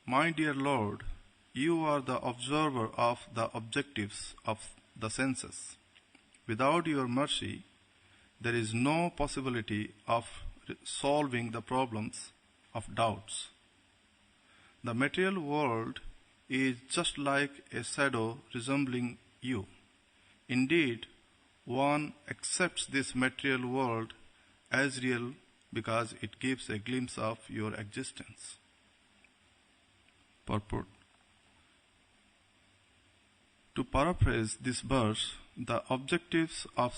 My dear Lord, you are the observer of the objectives of the senses. Without your mercy, there is no possibility of solving the problems of doubts. The material world is just like a shadow resembling you. Indeed, one accepts this material world as real because it gives a glimpse of your existence. Purport. To paraphrase this verse, the objectives of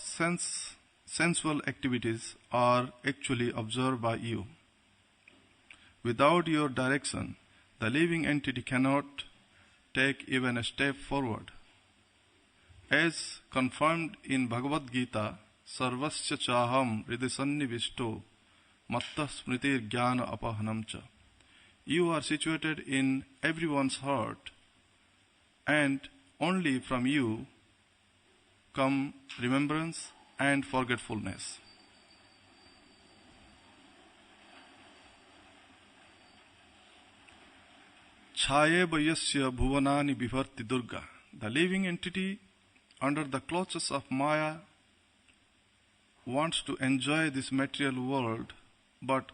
sensual activities are actually observed by you. Without your direction, the living entity cannot take even a step forward. As confirmed in Bhagavad Gita, Sarvasya Chaham Hridisannivishto Matta Smritir Jnana Apahanamcha. You are situated in everyone's heart, and only from you come remembrance and forgetfulness. Chaye Bayasya Bhuvanani Bhivarti Durga. The living entity under the clutches of Maya wants to enjoy this material world, but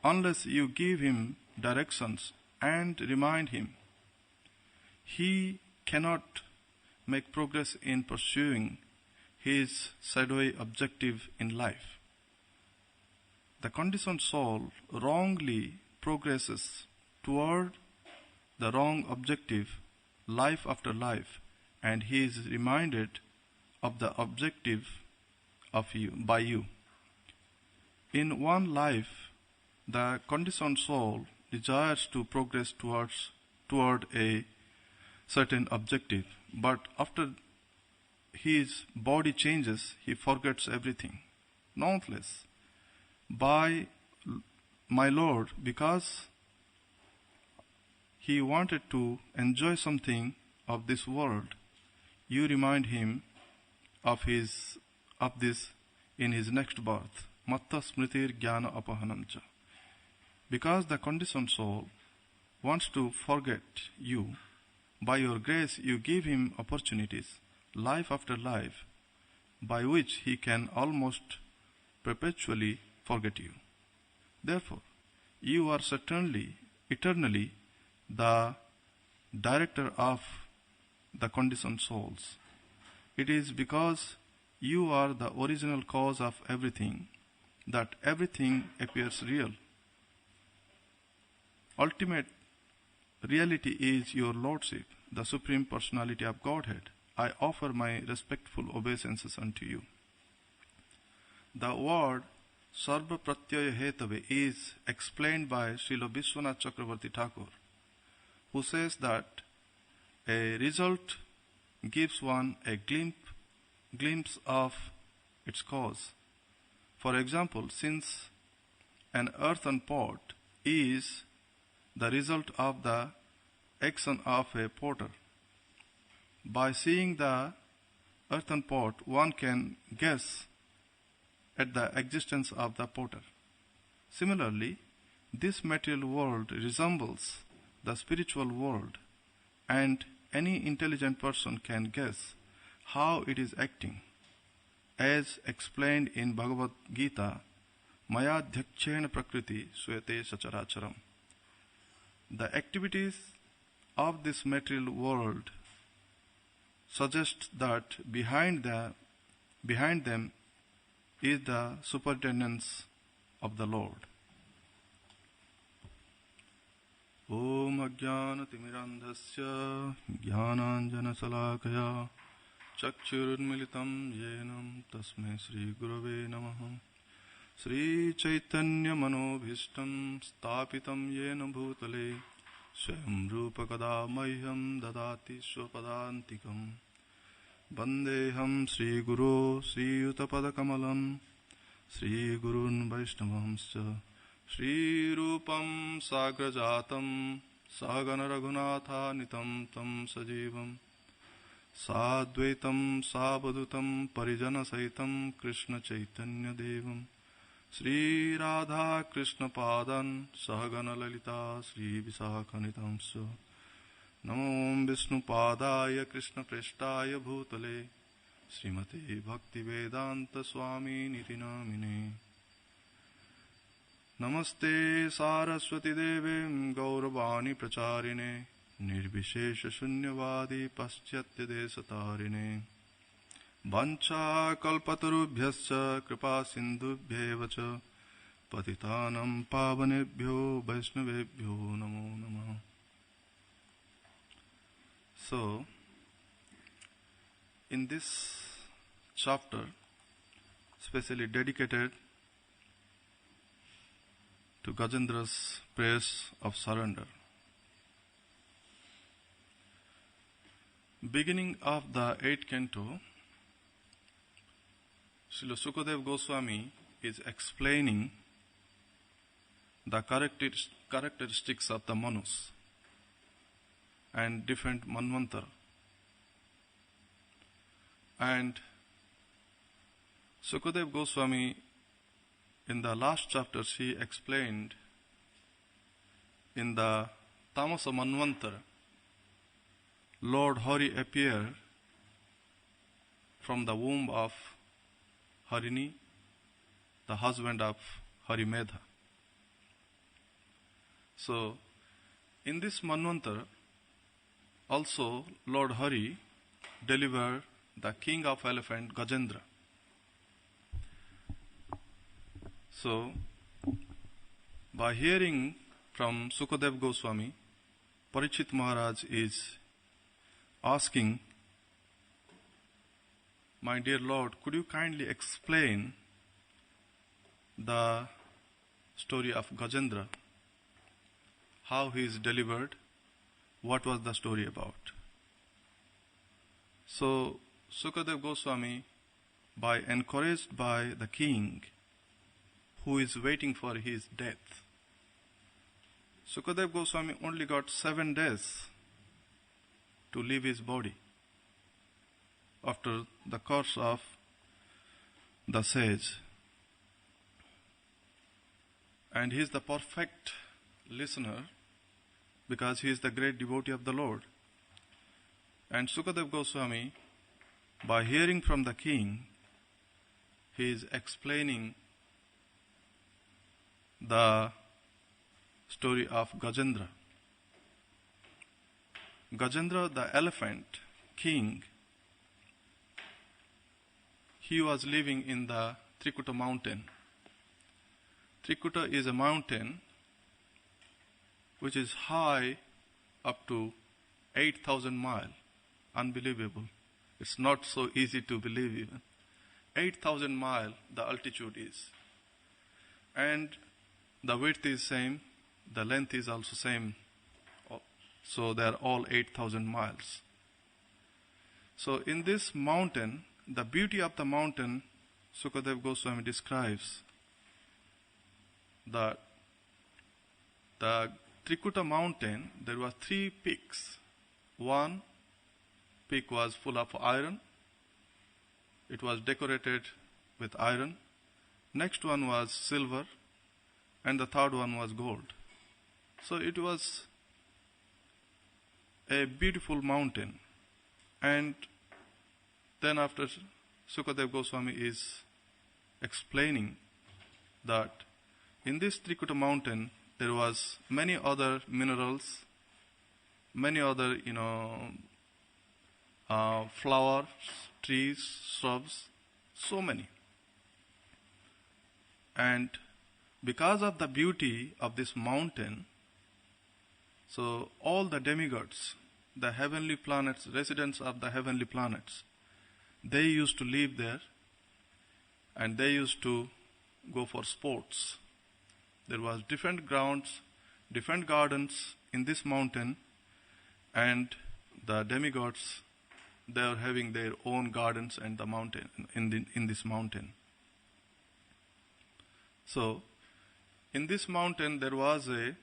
unless you give him directions and remind him, he cannot make progress in pursuing his shadowy objective in life. The conditioned soul wrongly progresses toward the wrong objective life after life, and he is reminded of the objective by you. In one life, the conditioned soul desires to progress toward a certain objective, but after his body changes, he forgets everything. Nonetheless, by my Lord, because he wanted to enjoy something of this world, you remind him of this in his next birth. Matta Smritir Jnana Apahanamcha. Because the conditioned soul wants to forget you, by your grace you give him opportunities, life after life, by which he can almost perpetually forget you. Therefore, you are certainly, eternally, the director of the conditioned souls. It is because you are the original cause of everything that everything appears real. Ultimate reality is your Lordship, the Supreme Personality of Godhead. I offer my respectful obeisances unto you. The word Sarva Pratyaya Hetave is explained by Srila Vishwanath Chakravarti Thakur, who says that a result gives one a glimpse of its cause. For example, since an earthen pot is the result of the action of a potter, by seeing the earthen pot, one can guess at the existence of the potter. Similarly, this material world resembles the spiritual world, and any intelligent person can guess how it is acting. As explained in Bhagavad Gita, Maya Dhyakshena Prakriti Swete Sacharacharam. The activities of this material world suggest that behind them is the superintendence of the Lord. Om Ajnanatimirandhasya Jnananjana Salakaya Chakshurunmilitam Yenam Tasmai Sri Gurave Namaha. Sri Chaitanya Manobhishtam Stapitam Yena Bhutale Swayam Rupa Kada Mahyam Dadati Swapadantikam Vandeham Sri Guru Sri Utapada Kamalam Sri Gurun Vaishnavamscha Sri Rupam Sagrajatam Sagana Raghunatha Nitam Tam Sajivam Sadvaitam Sabadutam Parijana Saitam Krishna Chaitanya Devam Sri Radha Krishna Padan Sahagana Lalita Sri Visakhanitamsa Namo Vishnu Padaya Krishna Preshtaya Bhutale Srimati Bhakti Vedanta Swami Niti Namine Namaste Saraswati Devim Gauravani Pracharine Nirvishesha Shunyavadi Paschatya Desatarine Vancha Kalpatarubhyascha Kripa Sindhubhyeva Cha Patitanam Pavanebhyo Vaishnavebhyo Namo Namah. So, in this chapter, specially dedicated to Gajendra's prayers of surrender, beginning of the 8th canto, Srila Sukadeva Goswami is explaining the characteristics of the Manus and different Manvantar. And Sukadeva Goswami, in the last chapters, he explained in the Tamasa Manvantar, Lord Hari appeared from the womb of Harini, the husband of Harimedha. So, in this Manvantar, also Lord Hari delivered the king of elephant Gajendra. So, by hearing from Sukadeva Goswami, Parikshit Maharaj is asking, my dear Lord, could you kindly explain the story of Gajendra, how he is delivered, what was the story about? So, Sukadeva Goswami, encouraged by the king who is waiting for his death, Sukadeva Goswami only got 7 days to leave his body after the course of the sage. And he is the perfect listener because he is the great devotee of the Lord. And Sukadeva Goswami, by hearing from the king, he is explaining the story of Gajendra. Gajendra, the elephant king, he was living in the Trikuta mountain. Trikuta is a mountain which is high up to 8,000 miles. Unbelievable. It's not so easy to believe even. 8,000 miles the altitude is. And the width is same, the length is also same. So they are all 8,000 miles. So in this mountain, the beauty of the mountain, Sukadeva Goswami describes that the Trikuta mountain, there were 3 peaks. One peak was full of iron. It was decorated with iron. Next one was silver. And the third one was gold. So it was a beautiful mountain. And then after, Sukadeva Goswami is explaining that in this Trikuta mountain there was many other minerals, many other flowers, trees, shrubs, so many. And because of the beauty of this mountain, so all the demigods, the heavenly planets, residents of the heavenly planets, they used to live there and they used to go for sports. There was different grounds, different gardens in this mountain, and the demigods, they are having their own gardens and the mountain in this mountain. So, in this mountain there was a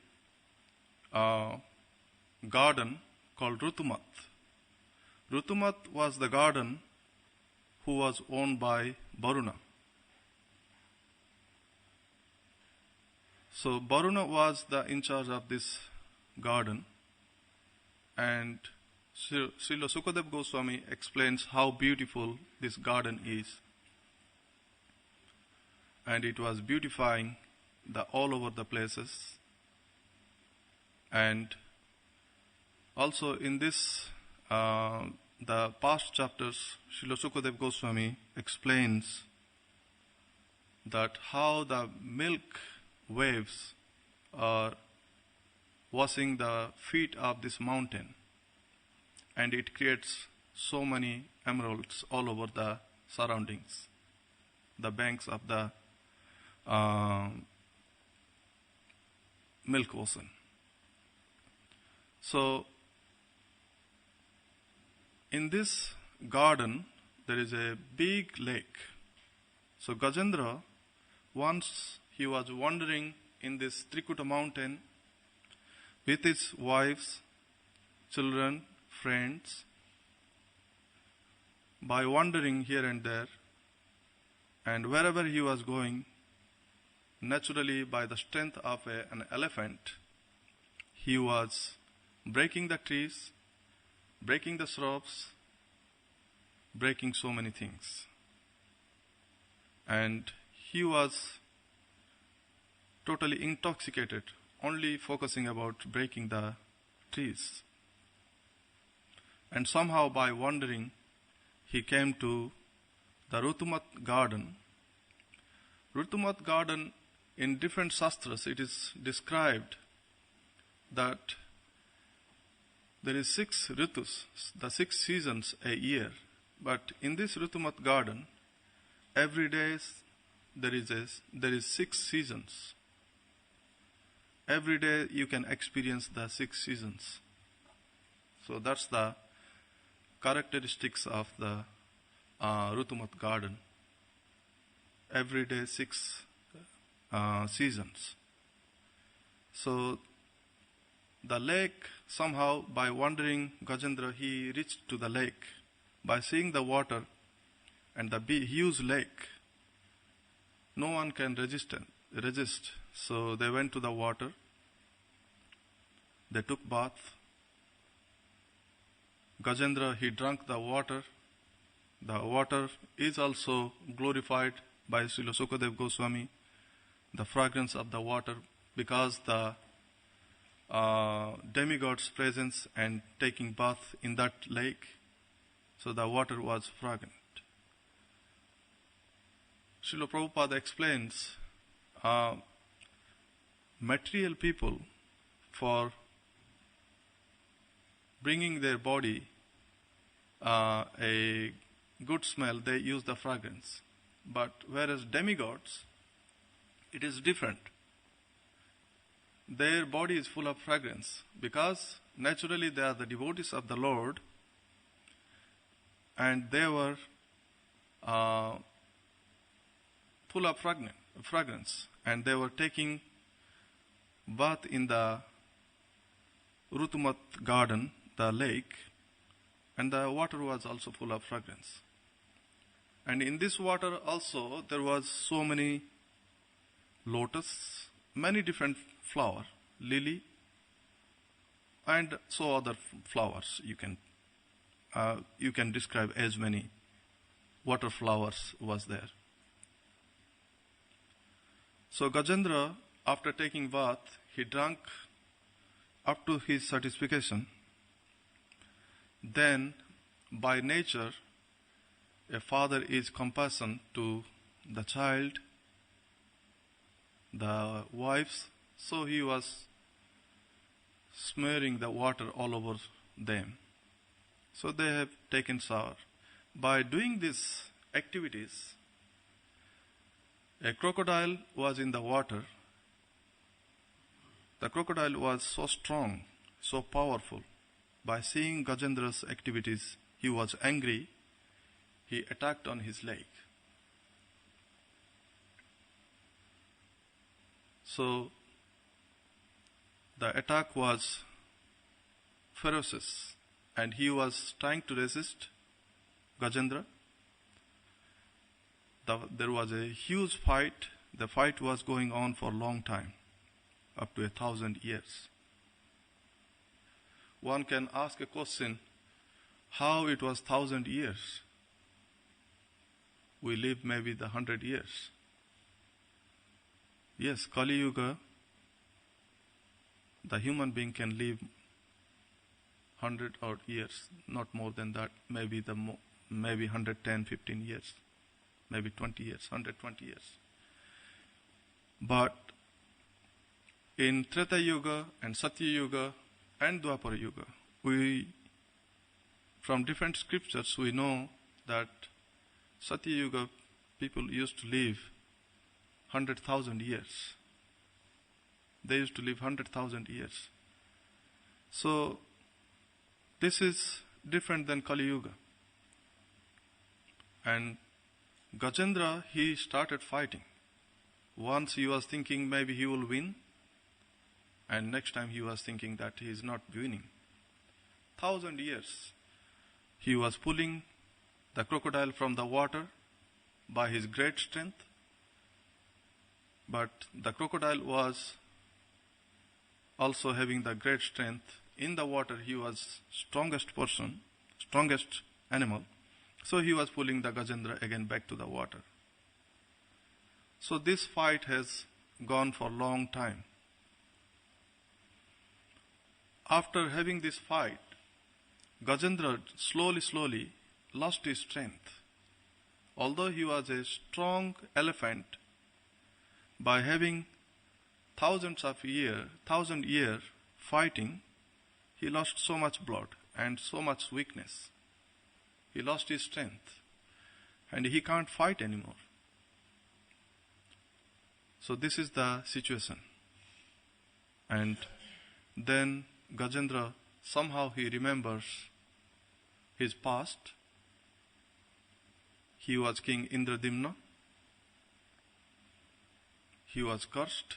garden called Rutumat. Rutumat was the garden who was owned by Varuna. So Baruna was in charge of this garden, and Srila Sukadev Goswami explains how beautiful this garden is. And it was beautifying all over the places. And also in this, the past chapters, Srila Sukadev Goswami explains that how the milk waves are washing the feet of this mountain, and it creates so many emeralds all over the surroundings, the banks of the milk ocean. So in this garden there is a big lake. So Gajendra, once he was wandering in this Trikuta mountain with his wives, children, friends. By wandering here and there, and wherever he was going, naturally by the strength of an elephant, he was breaking the trees, breaking the shrubs, breaking so many things. And he was totally intoxicated, only focusing about breaking the trees. And somehow by wandering, he came to the Rutumat garden. Rutumat garden, in different shastras, it is described that there is 6 ritus, the 6 seasons a year. But in this Rutumat garden, every day there is 6 seasons. Every day you can experience the 6 seasons. So that's the characteristics of the Rutumat garden. Every day 6 seasons. So the lake, somehow by wandering, Gajendra, he reached to the lake. By seeing the water and the huge lake, no one can resist. So they went to the water. They took bath. Gajendra, he drank the water. The water is also glorified by Srila Sukadev Goswami, the fragrance of the water, because the demigod's presence and taking bath in that lake, so the water was fragrant. Srila Prabhupada explains material people, for bringing their body a good smell, they use the fragrance. But whereas demigods, it is different. Their body is full of fragrance because naturally they are the devotees of the Lord, and they were full of fragrance, and they were taking bath in the Rutumat garden, the lake, and the water was also full of fragrance. And in this water also there was so many lotus, many different flower, lily, and so other flowers you can describe as many water flowers was there. So Gajendra, after taking bath, he drank up to his satisfaction. Then, by nature, a father is compassionate to the child, the wives, so he was smearing the water all over them. So they have taken shower. By doing these activities, a crocodile was in the water. The crocodile was so strong, so powerful. By seeing Gajendra's activities, he was angry. He attacked on his leg. So the attack was ferocious, and he was trying to resist Gajendra. There was a huge fight. The fight was going on for a long time. up to 1,000 years. One can ask a question, how it was 1,000 years? We live maybe the 100 years. Yes, Kali Yuga, the human being can live 100 odd years, not more than that, maybe 110, 15 years, maybe 20 years, 120 years. But in Treta Yuga and Satya Yuga and Dwapara Yuga, from different scriptures, we know that Satya Yuga people used to live 100,000 years. They used to live 100,000 years. So, this is different than Kali Yuga. And Gajendra, he started fighting. Once he was thinking maybe he will win, and next time he was thinking that he is not winning. 1,000 years. He was pulling the crocodile from the water by his great strength, but the crocodile was also having the great strength. In the water, he was strongest animal. So he was pulling the Gajendra again back to the water. So this fight has gone for a long time. After having this fight, Gajendra slowly lost his strength. Although he was a strong elephant, by having 1,000 years fighting, he lost so much blood and so much weakness. He lost his strength and he can't fight anymore. So this is the situation. And then Gajendra, somehow he remembers his past. He was King Indradimna. He was cursed.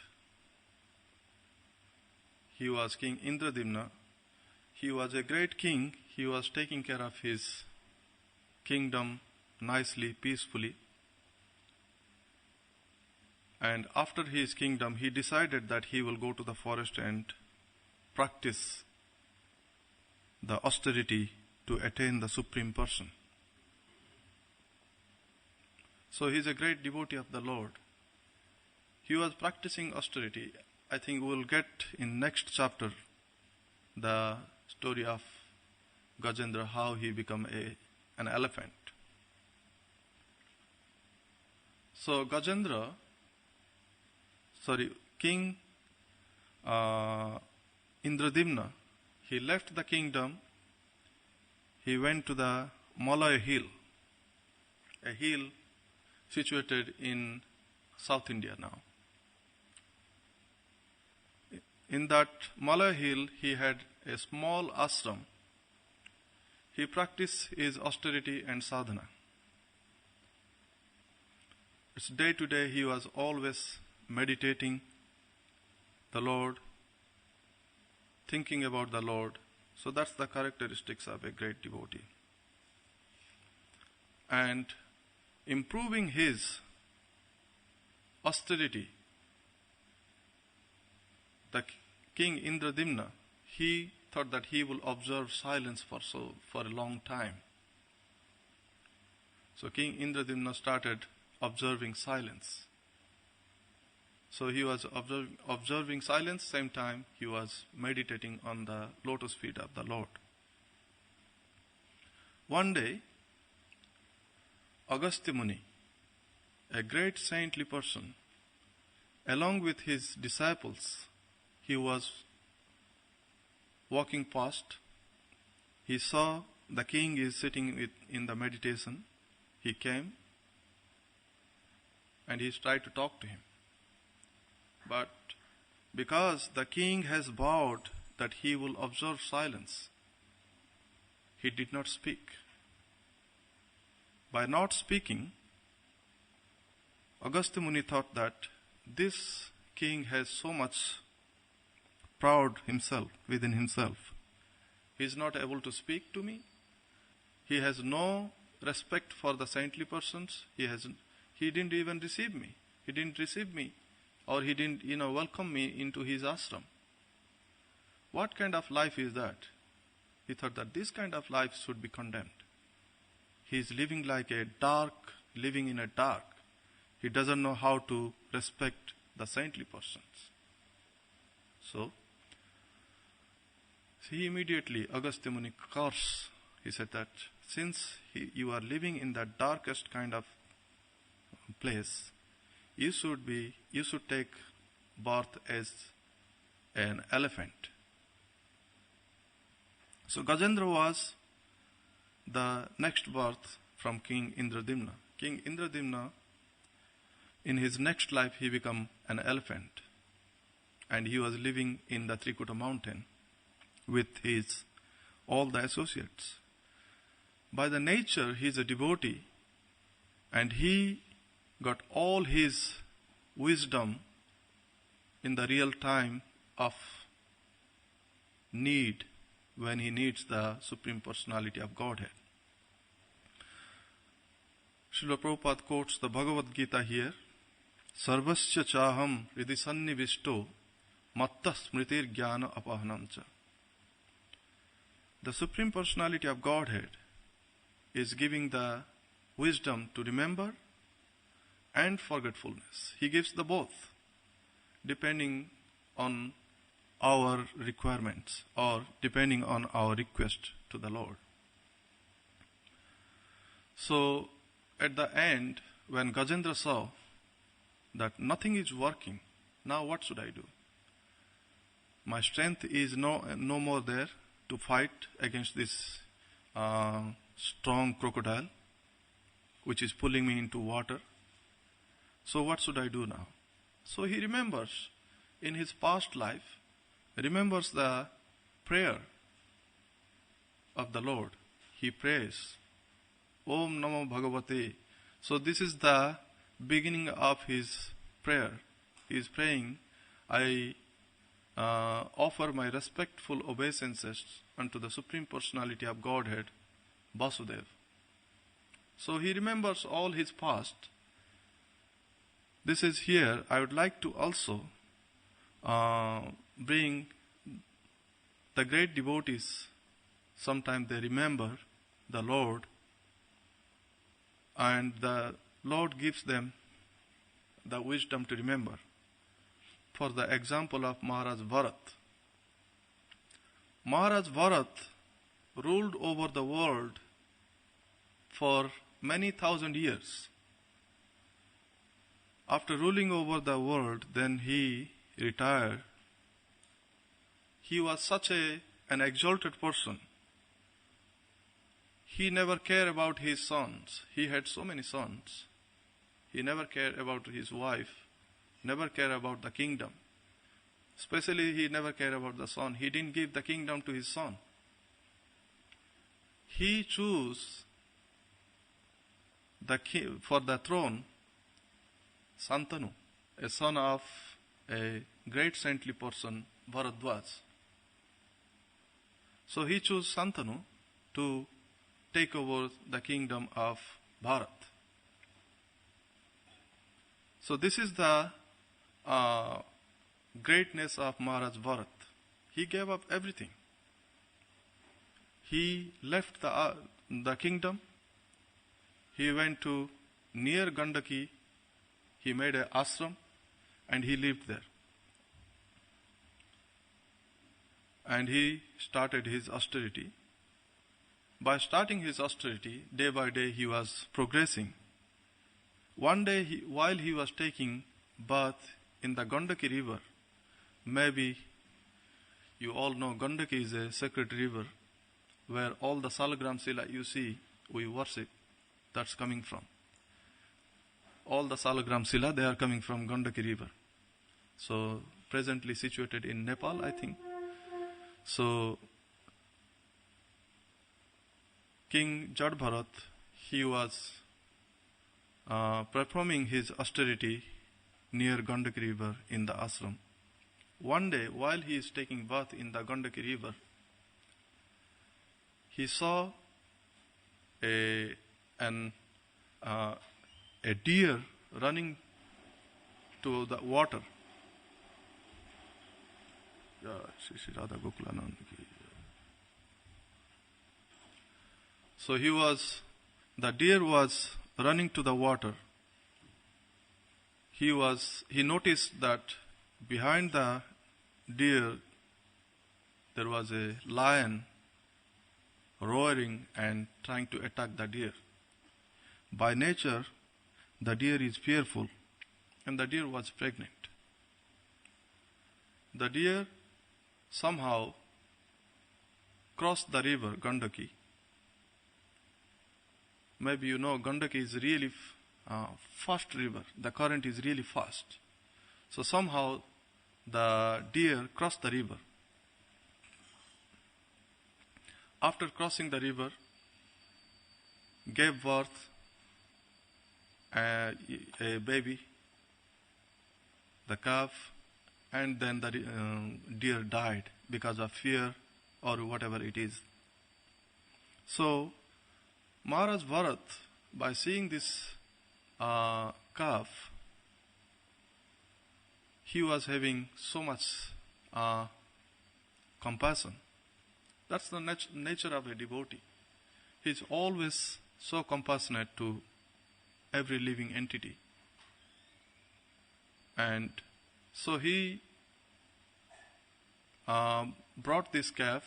He was King Indradimna. He was a great king. He was taking care of his kingdom nicely, peacefully. And after his kingdom, he decided that he will go to the forest and practice the austerity to attain the Supreme Person. So he is a great devotee of the Lord. He was practicing austerity. I think we will get in next chapter the story of Gajendra, how he became an elephant. So King Indradimna, he left the kingdom. He went to the Malaya hill, a hill situated in South India now. In that Malaya hill, he had a small ashram. He practiced his austerity and sadhana. It's day to day he was always meditating the Lord, thinking about the Lord. So that's the characteristics of a great devotee. And improving his austerity, the King Indradimna, he thought that he will observe silence for a long time. So King Indradimna started observing silence. So he was observing silence, same time he was meditating on the lotus feet of the Lord. One day, Agastya Muni, a great saintly person, along with his disciples, he was walking past. He saw the king is sitting in the meditation. He came and he tried to talk to him. But because the king has vowed that he will observe silence, he did not speak. By not speaking, Agastya Muni thought that this king has so much proud within himself. He is not able to speak to me. He has no respect for the saintly persons. He didn't even receive me. He didn't receive me or he didn't, welcome me into his ashram. What kind of life is that? He thought that this kind of life should be condemned. He is living living in a dark. He doesn't know how to respect the saintly persons. So, he immediately, Agastya Muni cursed. He said that since you are living in the darkest kind of place, you should take birth as an elephant. So Gajendra was the next birth from King Indradimna. King Indradimna, in his next life, he became an elephant. And he was living in the Trikuta mountain with all the associates. By the nature, he is a devotee, and he got all his wisdom in the real time of need, when he needs the Supreme Personality of Godhead. Srila Prabhupada quotes the Bhagavad Gita here. Sarvasya chaham hridhi sannivishto matta smritir jnana apahanamcha. The Supreme Personality of Godhead is giving the wisdom to remember and forgetfulness. He gives the both, depending on our requirements or depending on our request to the Lord. So, at the end, when Gajendra saw that nothing is working, now what should I do? My strength is no more there to fight against this strong crocodile which is pulling me into water. So what should I do now? So he remembers in his past life, remembers the prayer of the Lord. He prays, Om Namo Bhagavate. So this is the beginning of his prayer. He is praying, I offer my respectful obeisances unto the Supreme Personality of Godhead, Vasudeva. So he remembers all his past. This is here. I would like to also bring the great devotees. Sometimes they remember the Lord, and the Lord gives them the wisdom to remember. For the example of Maharaj Bharat. Maharaj Bharat ruled over the world for many thousand years. After ruling over the world, then he retired. He was such an exalted person. He never cared about his sons. He had so many sons. He never cared about his wife, never cared about the kingdom. Especially he never cared about the son. He didn't give the kingdom to his son. He chose for the throne Santanu, a son of a great saintly person, Bharadwaj. So he chose Santanu to take over the kingdom of Bharat. So this is the greatness of Maharaj Bharat. He gave up everything. He left the kingdom. He went to near Gandaki. He made an ashram and he lived there. And he started his austerity. By starting his austerity, day by day he was progressing. One day, while he was taking bath in the Gandaki river, maybe you all know Gandaki is a sacred river where all the Salagram Sila you see, we worship, that's coming from. All the Salagram Sila, they are coming from Gandaki river. So, presently situated in Nepal, I think. So, King Jad Bharat, he was performing his austerity near Gandaki river in the ashram. One day, while he is taking bath in the Gandaki river, he saw a deer running to the water Shri Shri Radha Gokulanand ki jai. So the deer was running to the water. He noticed that behind the deer there was a lion roaring and trying to attack the deer. By nature, the deer is fearful, and the deer was pregnant. The deer somehow crossed the river Gandaki. Maybe you know Gandaki is really fast river. The current is really fast. So somehow the deer crossed the river. After crossing the river, gave birth a baby, the calf, and then the deer died because of fear or whatever it is. So Maharaj Bharat, by seeing this calf, he was having so much compassion. That's the nature of a devotee. He is always so compassionate to every living entity. And so he brought this calf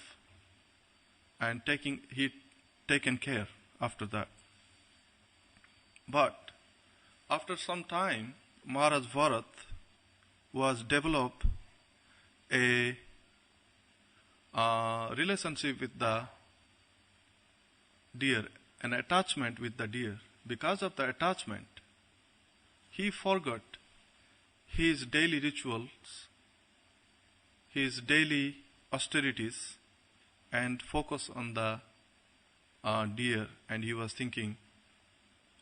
and taken care after that. But after some time, Maharaj Bharat was developed a relationship with the deer, an attachment with the deer. Because of the attachment, he forgot his daily rituals, his daily austerities, and focus on the deer. And he was thinking,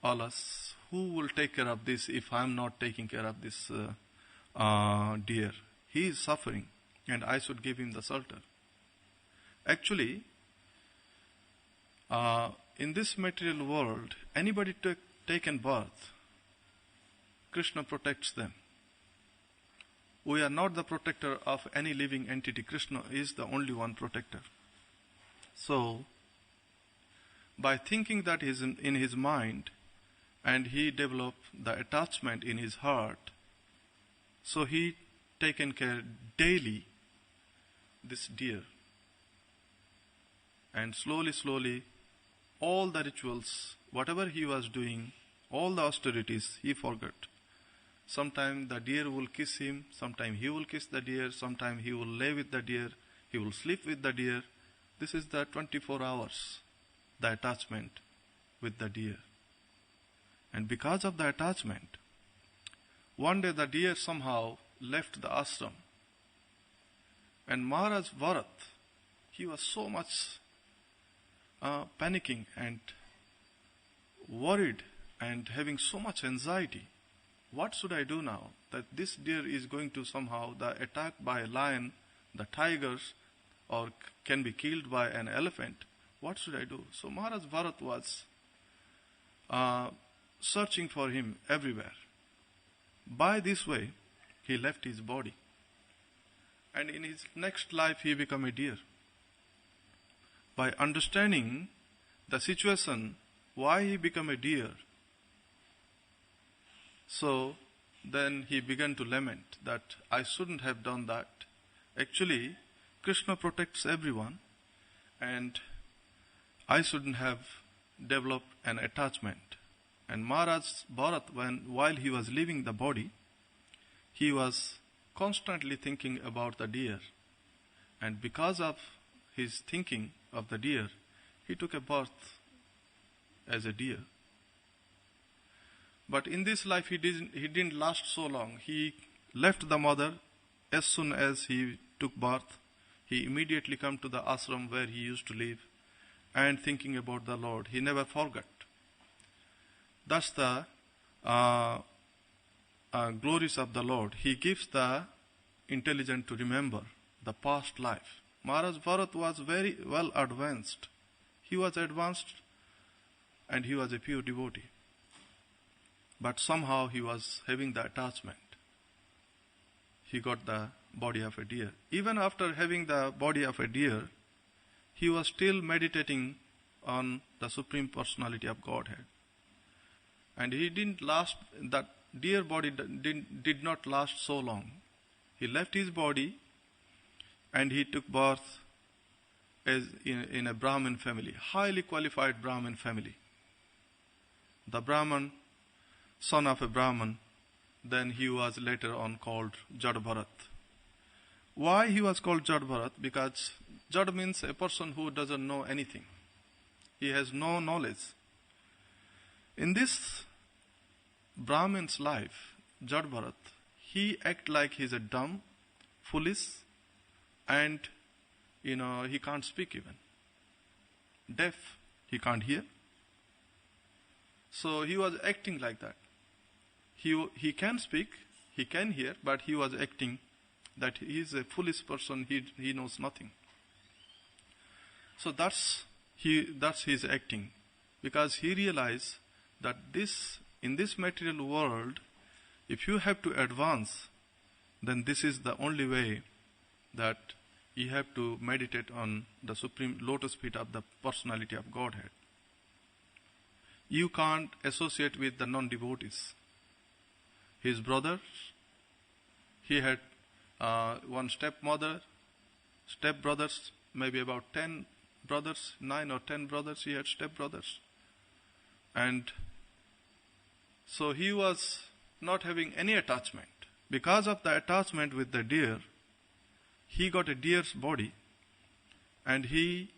alas, who will take care of this if I am not taking care of this deer? He is suffering, and I should give him the shelter. Actually, in this material world, anybody taken birth, Krishna protects them. We are not the protector of any living entity. Krishna is the only one protector. So, by thinking that is in his mind, and he developed the attachment in his heart, so he taken care daily this deer. And slowly, all the rituals, whatever he was doing, all the austerities, he forgot. Sometime the deer will kiss him, sometime he will kiss the deer, sometime he will lay with the deer, he will sleep with the deer. This is the 24 hours, the attachment with the deer. And because of the attachment, one day the deer somehow left the ashram. And Maharaj Bharat, he was so much panicking and worried and having so much anxiety. What should I do now? That this deer is going to somehow attacked by a lion, the tigers, or can be killed by an elephant. What should I do? So Maharaj Bharat was searching for him everywhere. By this way, he left his body. And in his next life, he became a deer. By understanding the situation, why he became a deer, so then he began to lament that I shouldn't have done that. Actually, Krishna protects everyone, and I shouldn't have developed an attachment. And Maharaj Bharat, while he was leaving the body, he was constantly thinking about the deer. And because of his thinking of the deer, he took a birth as a deer. But in this life, he didn't last so long. He left the mother as soon as he took birth. He immediately came to the ashram where he used to live, and thinking about the Lord, he never forgot. Thus the glories of the Lord. He gives the intelligent to remember the past life. Maharaj Bharat was very well advanced. He was advanced and he was a pure devotee. But somehow he was having the attachment. He got the body of a deer. Even after having the body of a deer, he was still meditating on the Supreme Personality of Godhead. And he didn't last, that deer body did not last so long. He left his body and he took birth as in a Brahmin family, highly qualified Brahmin family. The Brahman, son of a Brahman, then he was later on called Jad Bharat. Why he was called Jad Bharat? Because Jad means a person who doesn't know anything. He has no knowledge. In this Brahmin's life, Jad Bharat, he act like he's a dumb, foolish, and he can't speak even. Deaf, he can't hear. So he was acting like that. He can speak, he can hear, but he was acting that he is a foolish person, he knows nothing. So that's his acting. Because he realized that in this material world, if you have to advance, then this is the only way that you have to meditate on the supreme lotus feet of the personality of Godhead. You can't associate with the non-devotees. His brothers, he had one stepbrothers, maybe about 10 brothers, 9 or 10 brothers, he had stepbrothers. And so he was not having any attachment. Because of the attachment with the deer, he got a deer's body, and he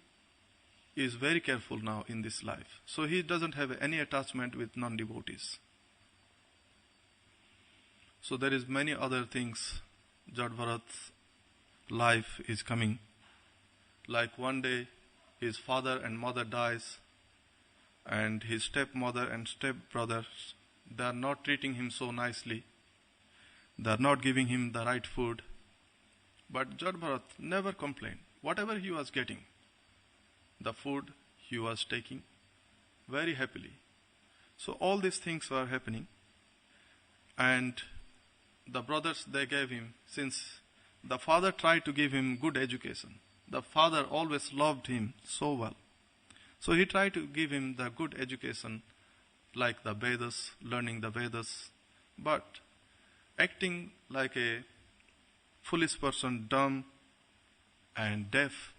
is very careful now in this life. So he doesn't have any attachment with non-devotees. So there is many other things. Jad Bharat's life is coming. Like one day his father and mother dies, and his stepmother and stepbrothers, they are not treating him so nicely. They are not giving him the right food. But Jad Bharat never complained. Whatever he was getting, the food he was taking very happily. So all these things were happening. And the brothers, they gave him, since the father tried to give him good education. The father always loved him so well. So he tried to give him the good education, like the Vedas, learning the Vedas, but acting like a foolish person, dumb and deaf.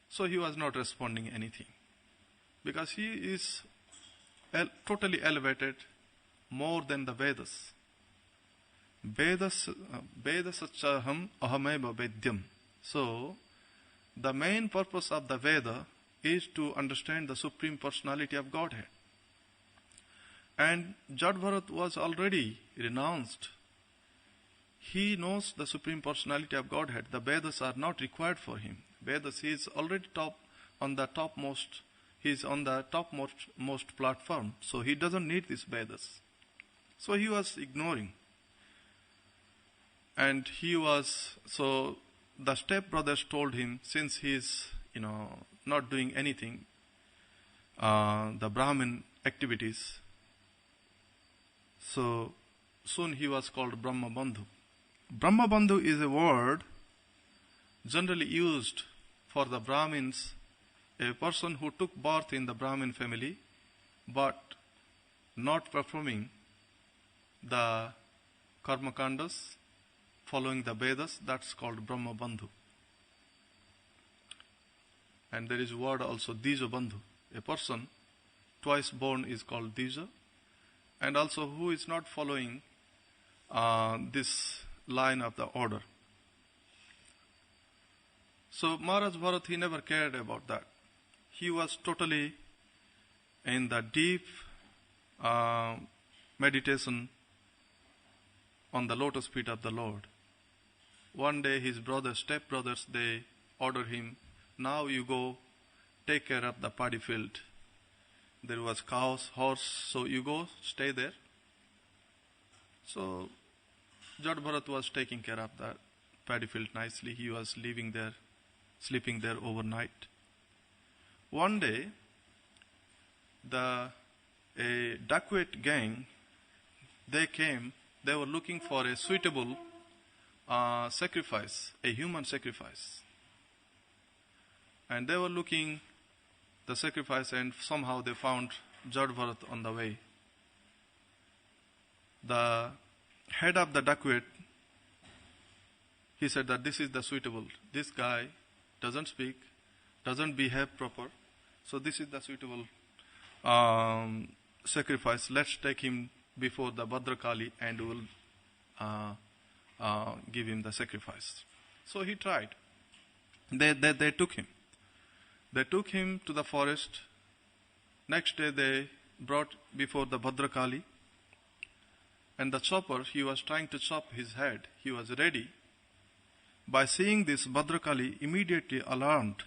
So he was not responding anything. Because he is totally elevated more than the Vedas. Vedasachaham ahameva vedyam. So, the main purpose of the Veda is to understand the Supreme Personality of Godhead. And Jad Bharat was already renounced. He knows the Supreme Personality of Godhead. The Vedas are not required for him. Vedas, he is already on the topmost platform. So he doesn't need these Vedas. So he was ignoring. And so the stepbrothers told him, since he is, not doing anything, the Brahmin activities, so soon he was called Brahma Bandhu. Brahma Bandhu is a word generally used for the Brahmins, a person who took birth in the Brahmin family, but not performing the karma kandas, following the Vedas, that's called Brahma Bandhu. And there is a word also, Dija Bandhu. A person twice born is called Dija, and also who is not following this line of the order. So Maharaj Bharat, he never cared about that. He was totally in the deep meditation on the lotus feet of the Lord. One day his stepbrothers, they ordered him, now you go take care of the paddy field. There was cows, horse, so you go stay there. So Jad Bharat was taking care of the paddy field nicely. He was living there, sleeping there overnight. One day, a dacoit gang, they came. They were looking for a suitable sacrifice, a human sacrifice. And they were looking the sacrifice, and somehow they found Jad Bharat on the way. The head of the dacoit, he said that this is the suitable. This guy doesn't speak, doesn't behave proper, so this is the suitable sacrifice. Let's take him before the Bhadrakali and we'll give him the sacrifice. So he tried. They took him. They took him to the forest. Next day they brought before the Bhadrakali. And the chopper, he was trying to chop his head. He was ready. By seeing this, Bhadrakali immediately alarmed.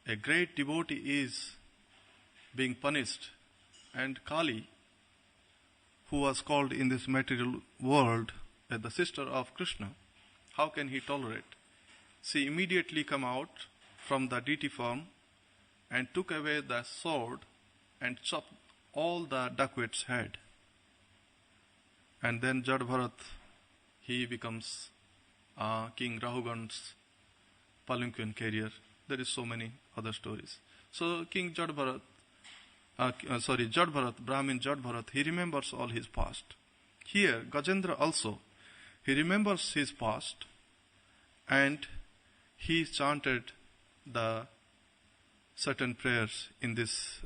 A great devotee is being punished. And Kali, who was called in this material world as the sister of Krishna, how can he tolerate? She immediately came out from the deity form and took away the sword and chopped all the dacoit's head. And then Jad Bharat, he becomes King Rahugan's palanquin carrier. There is so many other stories. So King Jad Bharat, Brahmin Jad Bharat, he remembers all his past. Here, Gajendra also, he remembers his past and he chanted the certain prayers in this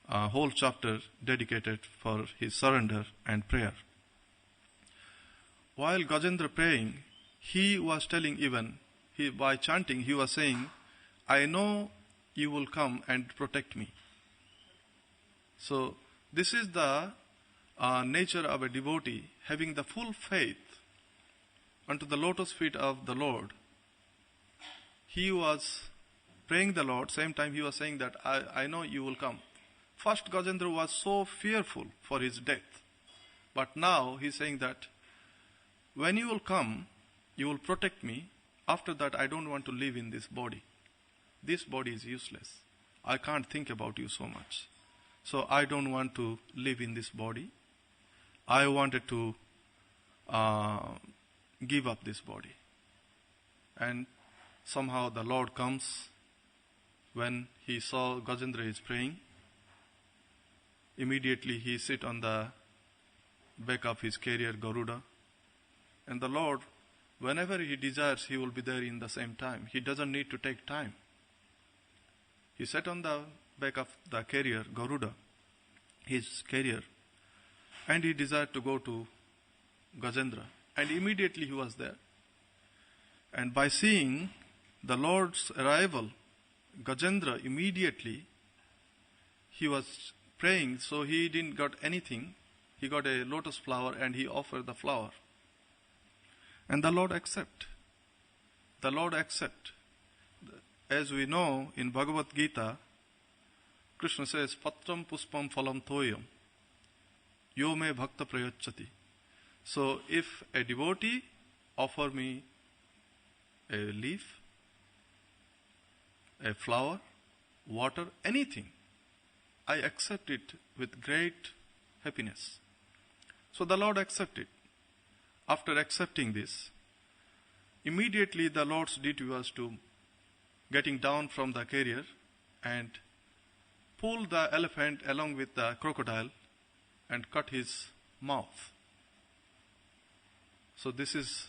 whole chapter dedicated for his surrender and prayer. While Gajendra praying, he was telling by chanting, he was saying, I know you will come and protect me. So this is the nature of a devotee, having the full faith unto the lotus feet of the Lord. He was praying the Lord, same time he was saying that I know you will come. First Gajendra was so fearful for his death. But now he's saying that when you will come, you will protect me. After that, I don't want to live in this body. This body is useless. I can't think about you so much. So I don't want to live in this body. I wanted to give up this body. And somehow the Lord comes. When he saw Gajendra is praying, immediately he sit on the back of his carrier Garuda. And the Lord, whenever he desires, he will be there in the same time. He doesn't need to take time. He sat on the back of the carrier Garuda, his carrier, and he desired to go to Gajendra. And immediately he was there. And by seeing the Lord's arrival, Gajendra immediately, he was praying, so he didn't got anything. He got a lotus flower and he offered the flower. And the Lord accept. The Lord accept. As we know in Bhagavad Gita, Krishna says, Patram puspam phalam thoyam, yo me bhakta prayachati. So if a devotee offer me a leaf, a flower, water, anything, I accept it with great happiness. So the Lord accepted. After accepting this, immediately the Lord's duty was to getting down from the carrier and pull the elephant along with the crocodile and cut his mouth. So this is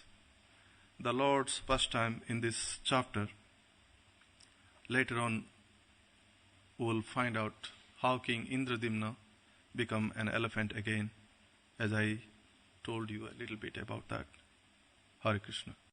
the Lord's pastime in this chapter. Later on, we will find out how King Indradimna become an elephant again, as I told you a little bit about that. Hare Krishna.